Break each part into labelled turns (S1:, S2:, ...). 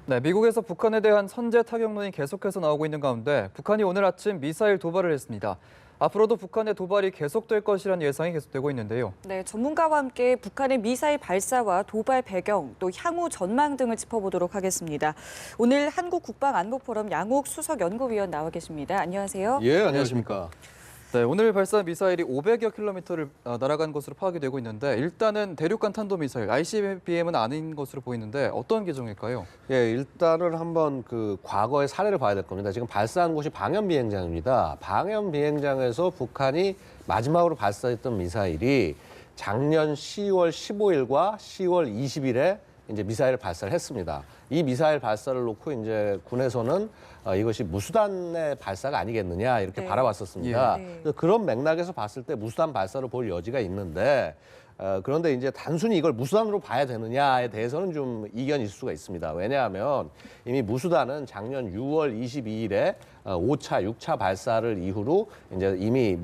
S1: 네, 미국에서 북한에 대한 선제 타격론이 계속해서 나오고 있는 가운데 북한이 오늘 아침 미사일 도발을 했습니다. 앞으로도 북한의 도발이 계속될 것이라는 예상이 계속되고 있는데요.
S2: 네, 전문가와 함께 북한의 미사일 발사와 도발 배경, 또 향후 전망 등을 짚어보도록 하겠습니다. 오늘 한국국방안보포럼 양욱 수석연구위원 나와 계십니다. 안녕하세요.
S3: 예, 안녕하십니까.
S1: 네, 오늘 발사한 미사일이 500여 킬로미터를 날아간 것으로 파악이 되고 있는데 일단은 대륙간 탄도미사일, ICBM은 아닌 것으로 보이는데 어떤 계종일까요?
S3: 예, 일단은 한번 그 과거의 사례를 봐야 될 겁니다. 지금 발사한 곳이 방현 비행장입니다. 방현 비행장에서 북한이 마지막으로 발사했던 미사일이 작년 10월 15일과 10월 20일에 이제 미사일 발사를 했습니다. 이 미사일 발사를 놓고 이제 군에서는 이것이 무수단의 발사가 아니겠느냐 이렇게 바라봤었습니다.
S2: 예.
S3: 그래서 그런 맥락에서 봤을 때 무수단 발사로 볼 여지가 있는데 그런데 이제 단순히 이걸 무수단으로 봐야 되느냐에 대해서는 좀 이견이 있을 수가 있습니다. 왜냐하면 이미 무수단은 작년 6월 22일에 5차, 6차 발사를 이후로 이제 이미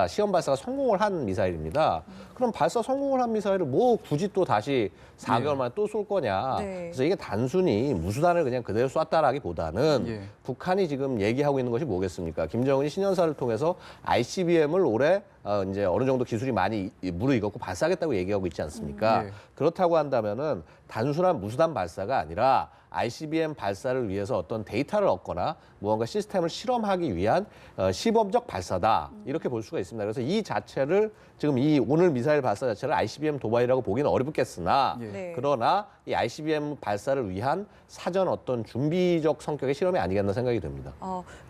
S3: 시험 발사가 성공을 한 미사일입니다. 그럼 발사 성공을 한 미사일을 뭐 굳이 또 다시 4개월 만에 또 쏠 거냐.
S2: 네.
S3: 그래서 이게 단순히 무수단을 그냥 그대로 쐈다라기보다는 북한이 지금 얘기하고 있는 것이 뭐겠습니까? 김정은이 신년사를 통해서 ICBM을 올해 이제 어느 정도 기술이 많이 무르익었고 발사하겠다고 얘기하고 있지 않습니까? 그렇다고 한다면은 단순한 무수단 발사가 아니라 ICBM 발사를 위해서 어떤 데이터를 얻거나 무언가 시스템을 실험하기 위한 시범적 발사다 이렇게 볼 수가 있습니다. 그래서 이 자체를 지금 이 오늘 미사일 발사 자체를 ICBM 도발이라고 보기는 어렵겠으나
S2: 네.
S3: 그러나 이 ICBM 발사를 위한 사전 어떤 준비적 성격의 실험이 아니겠나 생각이 듭니다.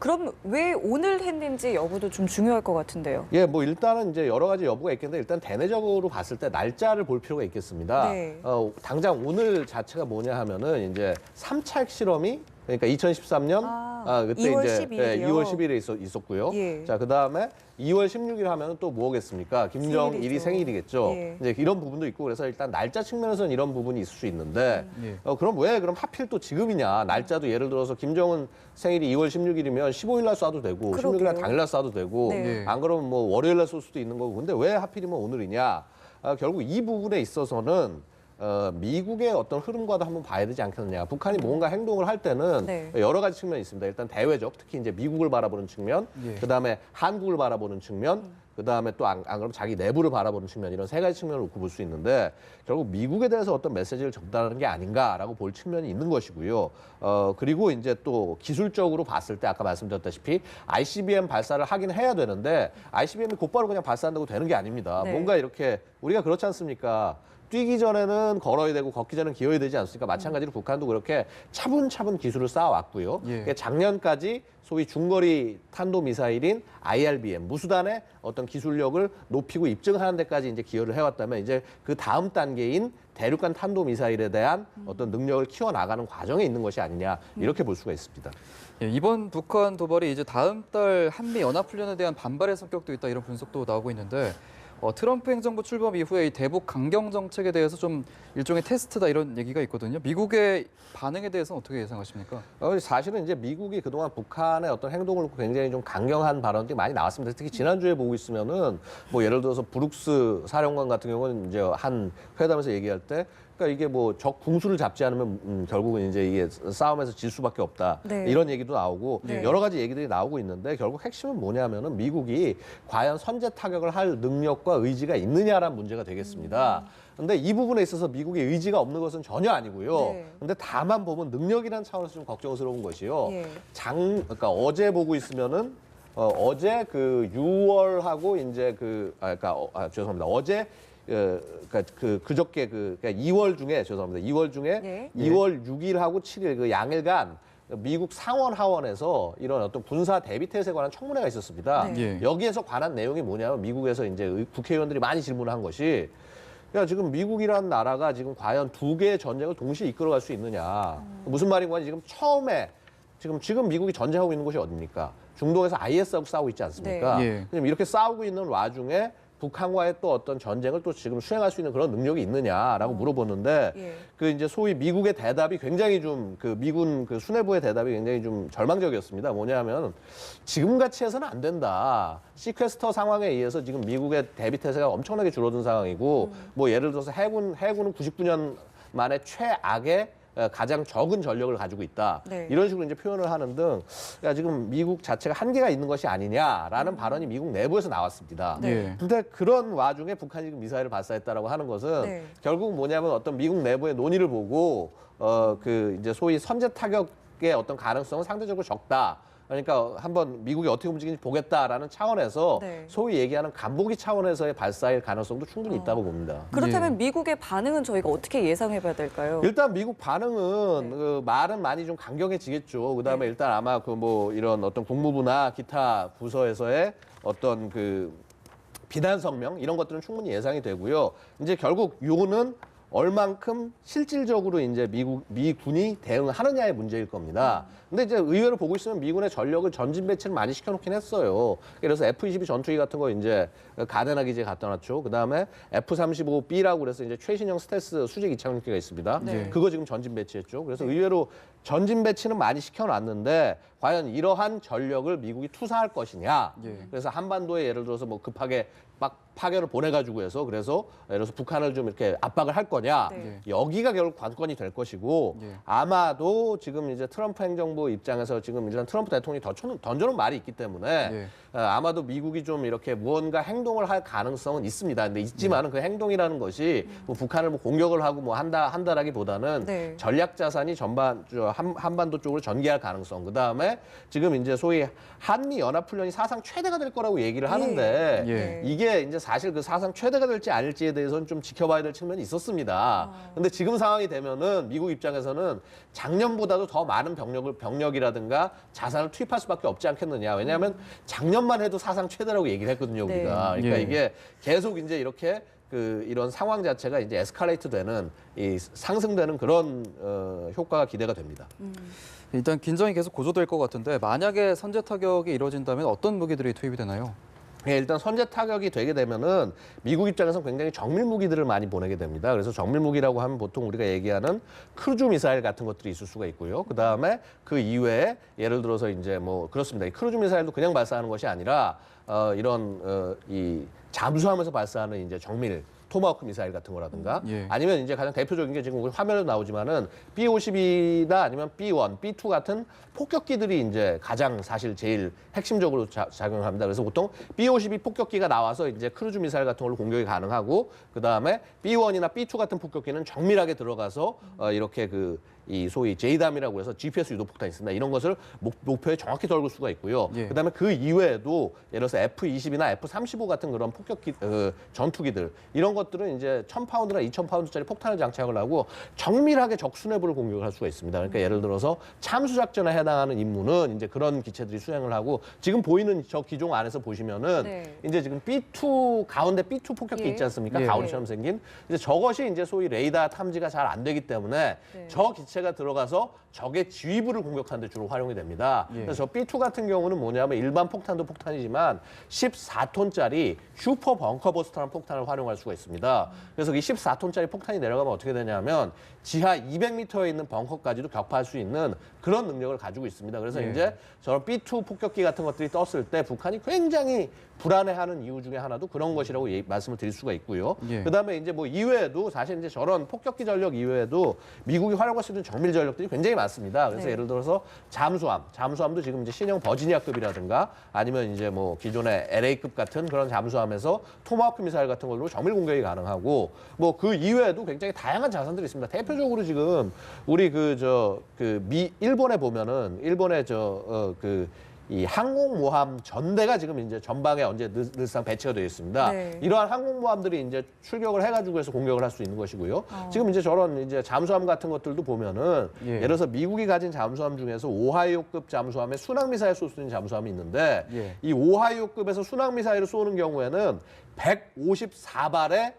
S2: 그럼 왜 오늘 했는지 여부도 좀 중요할 것 같은데요.
S3: 예, 뭐 일단은 이제 여러 가지 여부가 있겠는데 일단 대내적으로 봤을 때 날짜를 볼 필요가 있겠습니다.
S2: 네.
S3: 당장 오늘 자체가 뭐냐 하면은 이제 3차 핵실험이 그러니까 2013년 그때
S2: 2월
S3: 이제
S2: 12일이요.
S3: 2월 10일에 있었고요.
S2: 예.
S3: 자, 그다음에 2월 16일 하면은 또 뭐겠습니까? 김정일이 생일이겠죠.
S2: 예.
S3: 이제 이런 부분도 있고 그래서 일단 날짜 측면에서는 이런 부분이 있을 수 있는데 그럼 왜 그럼 하필 또 지금이냐? 날짜도 예를 들어서 김정은 생일이 2월 16일이면 15일 날 쏴도 되고
S2: 그러게요.
S3: 16일 날 당일 날 쏴도 되고
S2: 네.
S3: 안 그러면 뭐 월요일 날 쏠 수도 있는 거고 근데 왜 하필이면 오늘이냐? 결국 이 부분에 있어서는 미국의 어떤 흐름과도 한번 봐야 되지 않겠느냐. 북한이 뭔가 행동을 할 때는
S2: 네.
S3: 여러 가지 측면이 있습니다. 일단 대외적, 특히 이제 미국을 바라보는 측면, 그다음에 한국을 바라보는 측면, 그다음에 또 안 그러면 자기 내부를 바라보는 측면 이런 세 가지 측면을 놓고 볼 수 있는데 결국 미국에 대해서 어떤 메시지를 전달하는 게 아닌가라고 볼 측면이 있는 것이고요. 그리고 이제 또 기술적으로 봤을 때 아까 말씀드렸다시피 ICBM 발사를 하긴 해야 되는데 ICBM이 곧바로 그냥 발사한다고 되는 게 아닙니다.
S2: 네.
S3: 뭔가 이렇게 우리가 그렇지 않습니까? 뛰기 전에는 걸어야 되고 걷기 전에는 기어야 되지 않습니까? 마찬가지로 북한도 그렇게 차분차분 기술을 쌓아왔고요. 그러니까 작년까지 소위 중거리 탄도미사일인 IRBM, 무수단의 어떤 기술력을 높이고 입증하는 데까지 이제 기여를 해왔다면 이제 그 다음 단계인 대륙간 탄도미사일에 대한 어떤 능력을 키워나가는 과정에 있는 것이 아니냐 이렇게 볼 수가 있습니다.
S1: 예, 이번 북한 도발이 이제 다음 달 한미 연합훈련에 대한 반발의 성격도 있다 이런 분석도 나오고 있는데 트럼프 행정부 출범 이후에 이 대북 강경 정책에 대해서 좀 일종의 테스트다 이런 얘기가 있거든요. 미국의 반응에 대해서는 어떻게 예상하십니까?
S3: 사실은 이제 미국이 그동안 북한의 어떤 행동을 놓고 굉장히 좀 강경한 발언들이 많이 나왔습니다. 특히 지난주에 보고 있으면은 뭐 예를 들어서 브룩스 사령관 같은 경우는 이제 한 회담에서 얘기할 때 그러니까 이게 뭐 적 궁수를 잡지 않으면 결국은 이제 이게 싸움에서 질 수밖에 없다.
S2: 네.
S3: 이런 얘기도 나오고
S2: 네.
S3: 여러 가지 얘기들이 나오고 있는데 결국 핵심은 뭐냐면은 미국이 과연 선제 타격을 할 능력과 의지가 있느냐라는 문제가 되겠습니다. 근데 이 부분에 있어서 미국의 의지가 없는 것은 전혀 아니고요.
S2: 네.
S3: 근데 다만 보면 능력이라는 차원에서 좀 걱정스러운 것이요.
S2: 예.
S3: 그러니까 어제 보고 있으면은 어제 그 6월하고 이제 죄송합니다. 어제 그저께 그러니까 2월 중에 죄송합니다. 2월 중에
S2: 예.
S3: 2월 6일하고 7일 그 양일간 미국 상원 하원에서 이런 어떤 군사 대비 태세에 관한 청문회가 있었습니다.
S2: 네.
S3: 여기에서 관한 내용이 뭐냐면 미국에서 이제 국회의원들이 많이 질문을 한 것이 야, 지금 미국이라는 나라가 지금 과연 두 개의 전쟁을 동시에 이끌어갈 수 있느냐. 무슨 말인가 지금 처음에 지금 미국이 전쟁하고 있는 곳이 어딥니까? 중동에서 IS하고 싸우고 있지 않습니까?
S1: 네.
S3: 지금 이렇게 싸우고 있는 와중에 북한과의 또 어떤 전쟁을 또 지금 수행할 수 있는 그런 능력이 있느냐라고 물어보는데 그 이제 소위 미국의 대답이 굉장히 좀 그 미군 그 수뇌부의 대답이 굉장히 좀 절망적이었습니다. 뭐냐면 지금같이 해서는 안 된다. 시퀘스터 상황에 의해서 지금 미국의 대비 태세가 엄청나게 줄어든 상황이고 뭐 예를 들어서 해군은 99년 만에 최악의 가장 적은 전력을 가지고 있다.
S2: 네.
S3: 이런 식으로 이제 표현을 하는 등 그러니까 지금 미국 자체가 한계가 있는 것이 아니냐라는 발언이 미국 내부에서 나왔습니다.
S2: 네.
S3: 근데 그런 와중에 북한이 지금 미사일을 발사했다라고 하는 것은
S2: 네.
S3: 결국 뭐냐면 어떤 미국 내부의 논의를 보고 그 이제 소위 선제 타격의 어떤 가능성은 상대적으로 적다. 그러니까 한번 미국이 어떻게 움직이는지 보겠다라는 차원에서
S2: 네.
S3: 소위 얘기하는 간보기 차원에서의 발사일 가능성도 충분히 있다고 봅니다.
S2: 그렇다면 미국의 반응은 저희가 어떻게 예상해봐야 될까요?
S3: 일단 미국 반응은 그 말은 많이 좀 강경해지겠죠. 그다음에 일단 아마 그 뭐 이런 어떤 국무부나 기타 부서에서의 어떤 그 비난 성명 이런 것들은 충분히 예상이 되고요. 이제 결국 요는 얼만큼 실질적으로 이제 미군이 대응하느냐의 문제일 겁니다. 근데 이제 의외로 보고 있으면 미군의 전력을 전진 배치를 많이 시켜놓긴 했어요. 그래서 F-22 전투기 같은 거 이제 가데나 기지에 갖다 놨죠. 그 다음에 F-35B라고 그래서 이제 최신형 스텔스 수직 이착륙기가 있습니다.
S2: 네.
S3: 그거 지금 전진 배치했죠. 그래서 의외로 전진 배치는 많이 시켜놨는데 과연 이러한 전력을 미국이 투사할 것이냐. 그래서 한반도에 예를 들어서 뭐 급하게 막 파견을 보내가지고 해서 그래서 예를 들어서 북한을 좀 이렇게 압박을 할 거냐.
S2: 네.
S3: 여기가 결국 관건이 될 것이고 아마도 지금 이제 트럼프 행정부 입장에서 지금 일단 트럼프 대통령이 던져놓은 말이 있기 때문에 아마도 미국이 좀 이렇게 무언가 행동을 할 가능성은 있습니다. 근데 있지만은 그 행동이라는 것이 뭐 북한을 뭐 공격을 하고 뭐 한다라기보다는
S2: 네.
S3: 전략 자산이 전반 한반도 쪽으로 전개할 가능성. 그 다음에 지금 이제 소위 한미 연합 훈련이 사상 최대가 될 거라고 얘기를 하는데
S1: 예.
S3: 이게 이제 사실 그 사상 최대가 될지 아닐지에 대해서는 좀 지켜봐야 될 측면이 있었습니다. 근데 지금 상황이 되면은 미국 입장에서는 작년보다도 더 많은 병력이라든가 자산을 투입할 수밖에 없지 않겠느냐. 왜냐하면 작년만 해도 사상 최대라고 얘기를 했거든요, 우리가.
S2: 네.
S3: 그러니까
S1: 예.
S3: 이게 계속 이제 이렇게 이런 상황 자체가 이제 에스컬레이트 되는 이 상승되는 그런 효과가 기대가 됩니다.
S1: 일단 긴장이 계속 고조될 것 같은데 만약에 선제 타격이 이루어진다면 어떤 무기들이 투입이 되나요?
S3: 예, 일단 선제 타격이 되게 되면은 미국 입장에서는 굉장히 정밀 무기들을 많이 보내게 됩니다. 그래서 정밀 무기라고 하면 보통 우리가 얘기하는 크루즈 미사일 같은 것들이 있을 수가 있고요. 그 다음에 그 이외에 예를 들어서 이제 뭐 그렇습니다. 이 크루즈 미사일도 그냥 발사하는 것이 아니라 이런 이 잠수하면서 발사하는 이제 정밀 토마호크 미사일 같은 거라든가 아니면 이제 가장 대표적인 게 지금 우리 화면에 나오지만은 B-52나 아니면 B-1, B-2 같은 폭격기들이 이제 가장 사실 제일 핵심적으로 작용을 합니다. 그래서 보통 B-52 폭격기가 나와서 이제 크루즈 미사일 같은 걸로 공격이 가능하고 그 다음에 B-1이나 B-2 같은 폭격기는 정밀하게 들어가서 이렇게 이 소위 JDAM이라고 해서 GPS 유도 폭탄이 있습니다. 이런 것을 목표에 정확히 떨굴 수가 있고요. 그다음에 그 이외에도 예를 들어서 F-20이나 F-35 같은 그런 폭격기 전투기들 이런 것들은 이제 1000파운드나 2000파운드짜리 폭탄을 장착을 하고 정밀하게 적 수뇌부를 공격을 할 수가 있습니다. 그러니까 예를 들어서 참수 작전에 해당하는 임무는 이제 그런 기체들이 수행을 하고 지금 보이는 저 기종 안에서 보시면은 이제 지금 B2 가운데 B2 폭격기 있지 않습니까? 가오리처럼 생긴 이제 저것이 이제 소위 레이더 탐지가 잘 안 되기 때문에 저 기체가 들어가서 적의 지휘부를 공격하는 데 주로 활용이 됩니다. 그래서 저 B2 같은 경우는 뭐냐면 일반 폭탄도 폭탄이지만 14톤짜리 슈퍼 벙커버스터라는 폭탄을 활용할 수가 있습니다. 그래서 이 14톤짜리 폭탄이 내려가면 어떻게 되냐면 지하 200m에 있는 벙커까지도 격파할 수 있는 그런 능력을 가지고 있습니다. 그래서 이제 저런 B2 폭격기 같은 것들이 떴을 때 북한이 굉장히 불안해하는 이유 중에 하나도 그런 것이라고 말씀을 드릴 수가 있고요. 그다음에 이제 뭐 이외에도 사실 이제 저런 폭격기 전력 이외에도 미국이 활용할 수 있는 정밀 전력들이 굉장히 많습니다. 그래서 예를 들어서 잠수함도 지금 이제 신형 버지니아급이라든가 아니면 이제 뭐 기존의 LA급 같은 그런 잠수함에서 토마호크 미사일 같은 걸로 정밀 공격이 가능하고 뭐 그 이외에도 굉장히 다양한 자산들이 있습니다. 대표적으로 지금 우리 일본에 보면은 일본의 이 항공모함 전대가 지금 이제 전방에 언제 늘상 배치가 되어 있습니다. 이러한 항공모함들이 이제 출격을 해가지고 해서 공격을 할 수 있는 것이고요. 지금 이제 저런 이제 잠수함 같은 것들도 보면은 예를 들어서 미국이 가진 잠수함 중에서 오하이오급 잠수함에 순항 미사일 쏠 수 있는 잠수함이 있는데 이 오하이오급에서 순항 미사일을 쏘는 경우에는 154발의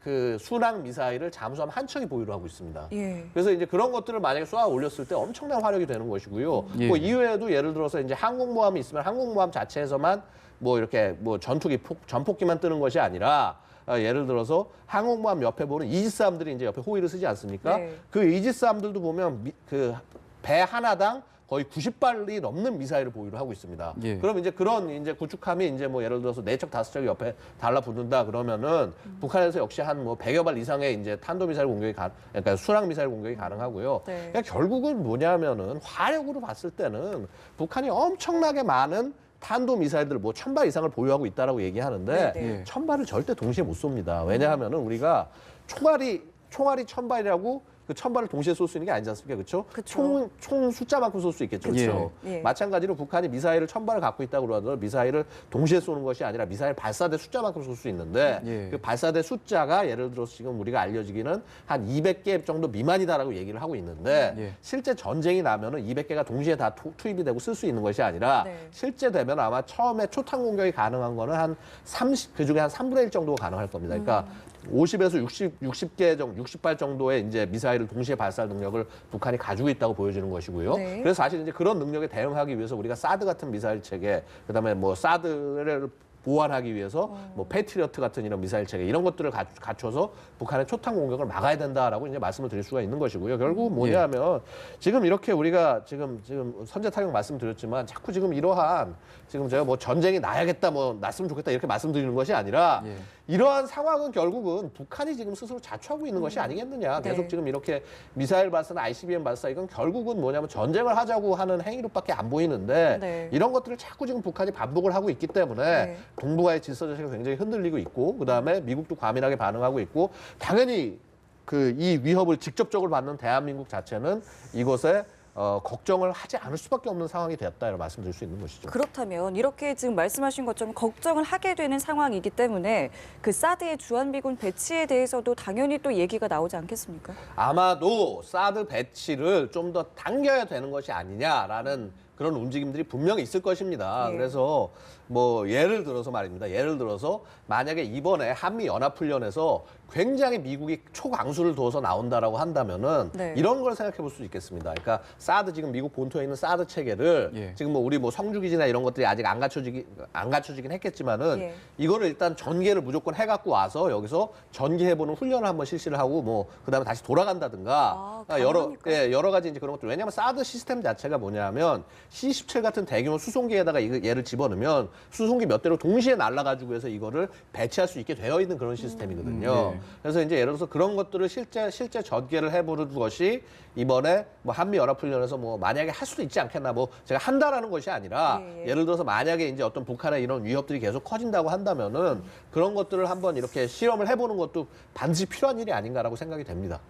S3: 그 순항 미사일을 잠수함 한 척이 보유를 하고 있습니다. 그래서 이제 그런 것들을 만약에 쏘아 올렸을 때 엄청난 화력이 되는 것이고요. 뭐 이외에도 예를 들어서 이제 항공모함이 있으면 항공모함 자체에서만 뭐 이렇게 뭐 전폭기만 뜨는 것이 아니라 예를 들어서 항공모함 옆에 보는 이지스함들이 이제 옆에 호위를 쓰지 않습니까? 그 이지스함들도 보면 그 배 하나당 거의 90발이 넘는 미사일을 보유를 하고 있습니다.
S1: 예.
S3: 그럼 이제 그런 이제 구축함이 이제 뭐 예를 들어서 4척 5척이 옆에 달라붙는다 그러면은 북한에서 역시 한 뭐 100여 발 이상의 이제 탄도미사일 공격이 그러니까 순항 미사일 공격이 가능하고요.
S2: 네.
S3: 그러니까 결국은 뭐냐면은 화력으로 봤을 때는 북한이 엄청나게 많은 탄도미사일들 뭐 1000발 이상을 보유하고 있다라고 얘기하는데
S2: 네,
S1: 네.
S3: 1000발을 절대 동시에 못 쏩니다. 왜냐하면은 우리가 총알이 1000발이라고 그 1000발을 동시에 쏠 수 있는 게 아니지 않습니까? 그렇죠?
S2: 그쵸.
S3: 총 숫자만큼 쏠 수 있겠죠. 그렇죠?
S2: 예.
S3: 마찬가지로 북한이 미사일을 1000발을 갖고 있다고 그러더라도 미사일을 동시에 쏘는 것이 아니라 미사일 발사대 숫자만큼 쏠 수 있는데
S1: 예.
S3: 그 발사대 숫자가 예를 들어서 지금 우리가 알려지기는 한 200개 정도 미만이다라고 얘기를 하고 있는데
S1: 예.
S3: 실제 전쟁이 나면은 200개가 동시에 다 투입이 되고 쓸 수 있는 것이 아니라
S2: 네.
S3: 실제 되면 아마 처음에 초탄 공격이 가능한 거는 한 30, 그중에 한 3분의 1 정도가 가능할 겁니다. 그러니까 50에서 60개 정도, 60발 정도의 이제 미사일을 동시에 발사할 능력을 북한이 가지고 있다고 보여지는 것이고요.
S2: 네.
S3: 그래서 사실 이제 그런 능력에 대응하기 위해서 우리가 사드 같은 미사일 체계, 그다음에 뭐 사드를 보완하기 위해서 뭐 패트리어트 같은 이런 미사일 체계 이런 것들을 갖춰서 북한의 초탄 공격을 막아야 된다라고 이제 말씀을 드릴 수가 있는 것이고요. 결국 뭐냐면 지금 이렇게 우리가 지금 선제 타격 말씀드렸지만 자꾸 지금 이러한 지금 제가 뭐 전쟁이 나야겠다 뭐 났으면 좋겠다 이렇게 말씀드리는 것이 아니라
S1: 예.
S3: 이러한 상황은 결국은 북한이 지금 스스로 자초하고 있는 것이 아니겠느냐.
S2: 네.
S3: 계속 지금 이렇게 미사일 발사나 ICBM 발사 이건 결국은 뭐냐면 전쟁을 하자고 하는 행위로밖에 안 보이는데
S2: 네.
S3: 이런 것들을 자꾸 지금 북한이 반복을 하고 있기 때문에
S2: 네.
S3: 동북아의 질서 자체가 굉장히 흔들리고 있고 그다음에 미국도 과민하게 반응하고 있고 당연히 그 이 위협을 직접적으로 받는 대한민국 자체는 이것에 걱정을 하지 않을 수밖에 없는 상황이 되었다 이런 말씀드릴 수 있는 것이죠.
S2: 그렇다면 이렇게 지금 말씀하신 것처럼 걱정을 하게 되는 상황이기 때문에 그 사드의 주한미군 배치에 대해서도 당연히 또 얘기가 나오지 않겠습니까?
S3: 아마도 사드 배치를 좀 더 당겨야 되는 것이 아니냐라는 그런 움직임들이 분명히 있을 것입니다.
S2: 예.
S3: 그래서 뭐 예를 들어서 말입니다. 예를 들어서 만약에 이번에 한미 연합훈련에서 굉장히 미국이 초강수를 둬서 나온다라고 한다면은
S2: 네.
S3: 이런 걸 생각해 볼 수 있겠습니다. 그러니까 사드 지금 미국 본토에 있는 사드 체계를
S1: 예.
S3: 지금 뭐 우리 뭐 성주기지나 이런 것들이 아직 안 갖춰지긴 했겠지만은
S2: 예.
S3: 이거를 일단 전개를 무조건 해갖고 와서 여기서 전개해보는 훈련을 한번 실시를 하고 뭐 그다음에 다시 돌아간다든가
S2: 가능하니까.
S3: 여러 가지 이제 그런 것들 왜냐하면 사드 시스템 자체가 뭐냐면 C-17 같은 대규모 수송기에다가 얘를 집어넣으면 수송기 몇 대로 동시에 날아가지고 해서 이거를 배치할 수 있게 되어 있는 그런 시스템이거든요.
S1: 네.
S3: 그래서 이제 예를 들어서 그런 것들을 실제 전개를 해보는 것이 이번에 뭐 한미 연합훈련에서 뭐 만약에 할 수도 있지 않겠나 뭐 제가 한다라는 것이 아니라
S2: 예.
S3: 예를 들어서 만약에 이제 어떤 북한의 이런 위협들이 계속 커진다고 한다면은 그런 것들을 한번 이렇게 실험을 해보는 것도 반드시 필요한 일이 아닌가라고 생각이 됩니다.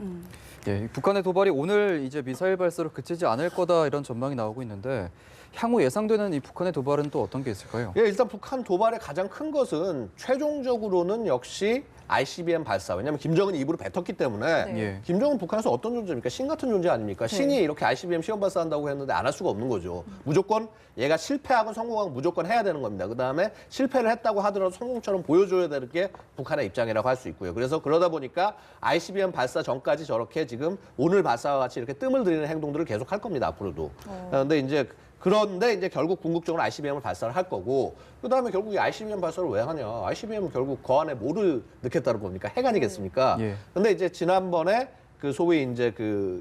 S1: 예, 북한의 도발이 오늘 이제 미사일 발사로 그치지 않을 거다 이런 전망이 나오고 있는데 향후 예상되는 이 북한의 도발은 또 어떤 게 있을까요?
S3: 예, 일단 북한 도발의 가장 큰 것은 최종적으로는 역시 ICBM 발사. 왜냐하면 김정은이 입으로 뱉었기 때문에
S2: 네.
S1: 예.
S3: 김정은 북한에서 어떤 존재입니까? 신 같은 존재 아닙니까? 신이 이렇게 ICBM 시험 발사한다고 했는데 안 할 수가 없는 거죠. 무조건 얘가 실패하고 성공하고 무조건 해야 되는 겁니다. 그다음에 실패를 했다고 하더라도 성공처럼 보여줘야 되는 게 북한의 입장이라고 할 수 있고요. 그래서 그러다 보니까 ICBM 발사 전까지 저렇게 지금 오늘 발사와 같이 이렇게 뜸을 들이는 행동들을 계속 할 겁니다. 앞으로도. 그런데 이제 결국 궁극적으로 ICBM을 발사를 할 거고 그다음에 결국 이 ICBM 발사를 왜 하냐? ICBM은 결국 그 안에 뭐를 넣겠다는 겁니까? 핵 아니겠습니까?
S1: 예.
S3: 근데 이제 지난번에 그 소위 이제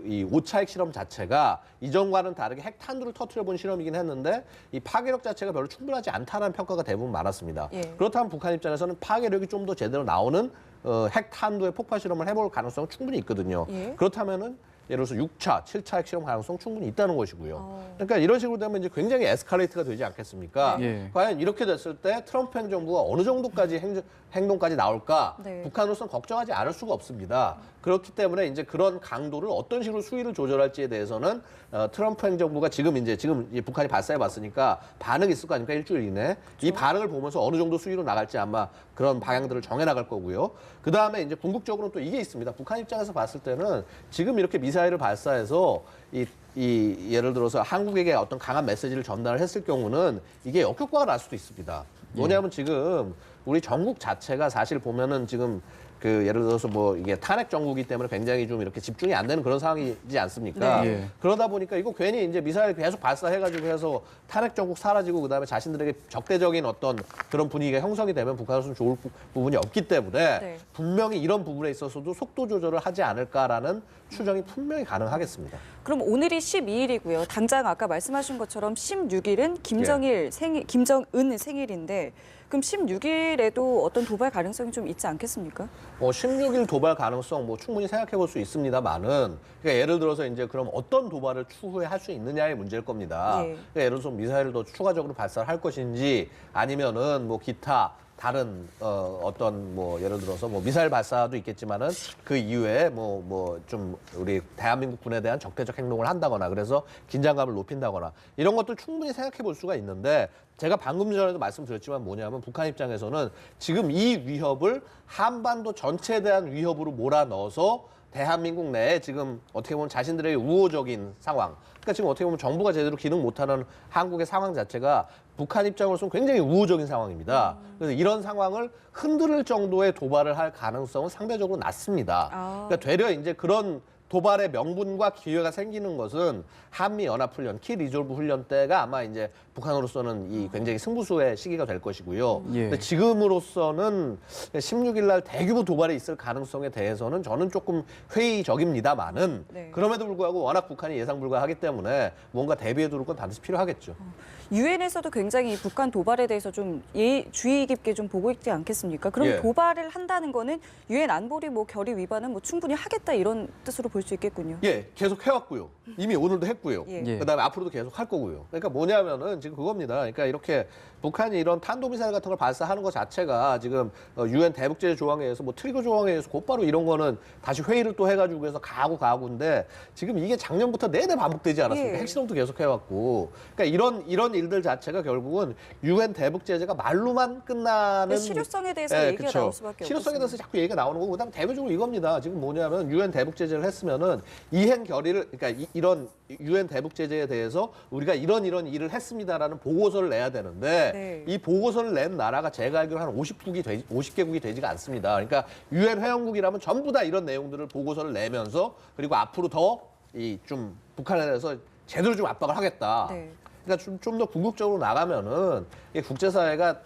S3: 이 5차 핵 실험 자체가 이전과는 다르게 핵탄두를 터뜨려 본 실험이긴 했는데 이 파괴력 자체가 별로 충분하지 않다는 평가가 대부분 많았습니다.
S2: 예.
S3: 그렇다면 북한 입장에서는 파괴력이 좀 더 제대로 나오는 핵탄두의 폭발 실험을 해볼 가능성은 충분히 있거든요.
S2: 예.
S3: 그렇다면은 예를 들어서 6차, 7차 핵 실험 가능성 충분히 있다는 것이고요. 그러니까 이런 식으로 되면 이제 굉장히 에스컬레이트가 되지 않겠습니까?
S1: 예.
S3: 과연 이렇게 됐을 때 트럼프 행정부가 어느 정도까지 행동까지 나올까?
S2: 네.
S3: 북한으로서는 걱정하지 않을 수가 없습니다. 그렇기 때문에 이제 그런 강도를 어떤 식으로 수위를 조절할지에 대해서는 트럼프 행정부가 지금 이 북한이 발사해 봤으니까 반응이 있을 거 아닙니까? 일주일 이내. 이 반응을 보면서 어느 정도 수위로 나갈지 아마 그런 방향들을 정해 나갈 거고요. 그 다음에 이제 궁극적으로는 또 이게 있습니다. 북한 입장에서 봤을 때는 지금 이렇게 미사일을 발사해서 예를 들어서 한국에게 어떤 강한 메시지를 전달을 했을 경우는 이게 역효과가 날 수도 있습니다. 뭐냐면 지금 우리 전국 자체가 사실 보면은 지금 그 예를 들어서 뭐 이게 탄핵 정부이기 때문에 굉장히 좀 이렇게 집중이 안 되는 그런 상황이지 않습니까?
S2: 네.
S1: 예.
S3: 그러다 보니까 이거 괜히 이제 미사일 계속 발사해가지고 해서 탄핵 정국 사라지고 그다음에 자신들에게 적대적인 어떤 그런 분위기가 형성이 되면 북한으로서는 좋을 부분이 없기 때문에
S2: 네.
S3: 분명히 이런 부분에 있어서도 속도 조절을 하지 않을까라는 추정이 분명히 가능하겠습니다.
S2: 그럼 오늘이 12일이고요. 당장 아까 말씀하신 것처럼 16일은 김정은 생일인데 그럼 16일에도 어떤 도발 가능성이 좀 있지 않겠습니까?
S3: 16일 도발 가능성 뭐 충분히 생각해 볼 수 있습니다만은 그러니까 예를 들어서 이제 그럼 어떤 도발을 추후에 할 수 있느냐의 문제일 겁니다.
S2: 예.
S3: 그러니까 예를 들어서 미사일을 더 추가적으로 발사를 할 것인지 아니면은 뭐 기타 다른 어떤 뭐 예를 들어서 뭐 미사일 발사도 있겠지만은 그 이후에 뭐 좀 우리 대한민국 군에 대한 적대적 행동을 한다거나 그래서 긴장감을 높인다거나 이런 것들 충분히 생각해 볼 수가 있는데 제가 방금 전에도 말씀드렸지만 뭐냐면 북한 입장에서는 지금 이 위협을 한반도 전체에 대한 위협으로 몰아넣어서 대한민국 내에 지금 어떻게 보면 자신들의 우호적인 상황, 그러니까 지금 어떻게 보면 정부가 제대로 기능 못하는 한국의 상황 자체가 북한 입장으로서는 굉장히 우호적인 상황입니다. 그래서 이런 상황을 흔들 정도의 도발을 할 가능성은 상대적으로 낮습니다. 그러니까 되려 이제 그런 도발의 명분과 기회가 생기는 것은 한미 연합훈련, 키 리졸브 훈련 때가 아마 이제 북한으로서는 이 굉장히 승부수의 시기가 될 것이고요.
S1: 예.
S3: 근데 지금으로서는 16일 날 대규모 도발이 있을 가능성에 대해서는 저는 조금 회의적입니다만은
S2: 네.
S3: 그럼에도 불구하고 워낙 북한이 예상 불가하기 때문에 뭔가 대비해 둘 건 반드시 필요하겠죠.
S2: 유엔에서도 굉장히 북한 도발에 대해서 좀 주의 깊게 좀 보고 있지 않겠습니까? 그럼
S3: 예.
S2: 도발을 한다는 거는 유엔 안보리 뭐 결의 위반은 뭐 충분히 하겠다 이런 뜻으로 볼 수 있겠군요.
S3: 예, 계속 해왔고요. 이미 오늘도 했고요.
S2: 예.
S1: 예.
S3: 그다음에 앞으로도 계속 할 거고요. 그러니까 뭐냐면은 지금 그겁니다. 그러니까 이렇게 북한이 이런 탄도미사일 같은 걸 발사하는 것 자체가 지금 유엔 대북제재 조항에 의해서 뭐 트리거 조항에 의해서 곧바로 이런 거는 다시 회의를 또 해가지고 해서 가고인데 지금 이게 작년부터 내내 반복되지 않았습니까?
S2: 예.
S3: 핵실험도 계속 해왔고. 그러니까 이런 일들 자체가 결국은 유엔 대북제재가 말로만 끝나는
S2: 실효성에 대해서
S3: 예,
S2: 얘기가
S3: 그쵸.
S2: 나올 수밖에
S3: 실효성에 대해서
S2: 없겠습니다.
S3: 자꾸 얘기가 나오는 거고 그다음 대표적으로 이겁니다. 지금 뭐냐면 유엔 대북 제재를 했으면은 이행 결의를 그러니까 이런 유엔 대북 제재에 대해서 우리가 이런 일을 했습니다라는 보고서를 내야 되는데
S2: 네.
S3: 이 보고서를 낸 나라가 제가 알기로 한 50개국이 되지가 않습니다. 그러니까 유엔 회원국이라면 전부 다 이런 내용들을 보고서를 내면서 그리고 앞으로 더 이 좀 북한에 대해서 제대로 좀 압박을 하겠다.
S2: 네.
S3: 그러니까 좀 더 궁극적으로 나가면은 이 국제사회가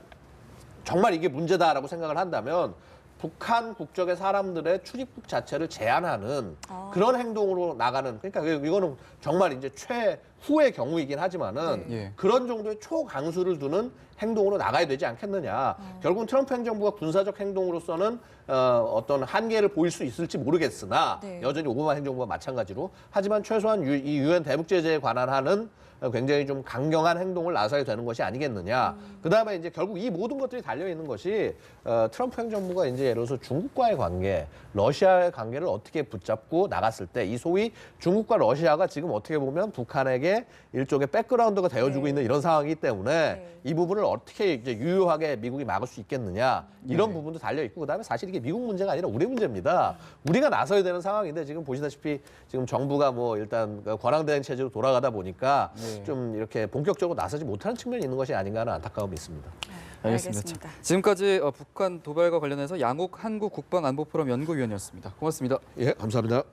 S3: 정말 이게 문제다라고 생각을 한다면 북한 국적의 사람들의 출입국 자체를 제한하는 그런 행동으로 나가는 그러니까 이거는 정말 이제 최후의 경우이긴 하지만은
S1: 네. 예.
S3: 그런 정도의 초강수를 두는 행동으로 나가야 되지 않겠느냐. 결국은 트럼프 행정부가 군사적 행동으로서는 어떤 한계를 보일 수 있을지 모르겠으나
S2: 네.
S3: 여전히 오바마 행정부와 마찬가지로 하지만 최소한 이 유엔 대북 제재에 관한 하는 굉장히 좀 강경한 행동을 나서야 되는 것이 아니겠느냐. 그다음에 이제 결국 이 모든 것들이 달려 있는 것이 트럼프 행정부가 이제 예를 들어서 중국과의 관계, 러시아의 관계를 어떻게 붙잡고 나갔을 때 이 소위 중국과 러시아가 지금 어떻게 보면 북한에게 일종의 백그라운드가 되어주고
S2: 네.
S3: 있는 이런 상황이기 때문에
S2: 네.
S3: 이 부분을 어떻게 이제 유효하게 미국이 막을 수 있겠느냐 이런 부분도 달려 있고 그다음에 사실 이게 미국 문제가 아니라 우리 문제입니다. 우리가 나서야 되는 상황인데 지금 보시다시피 지금 정부가 뭐 일단 권한대행 체제로 돌아가다 보니까
S1: 네.
S3: 좀 이렇게 본격적으로 나서지 못하는 측면이 있는 것이 아닌가 하는 안타까움이 있습니다.
S1: 알겠습니다. 지금까지 북한 도발과 관련해서 양욱 한국 국방안보포럼 연구위원이었습니다. 고맙습니다.
S3: 예, 감사합니다.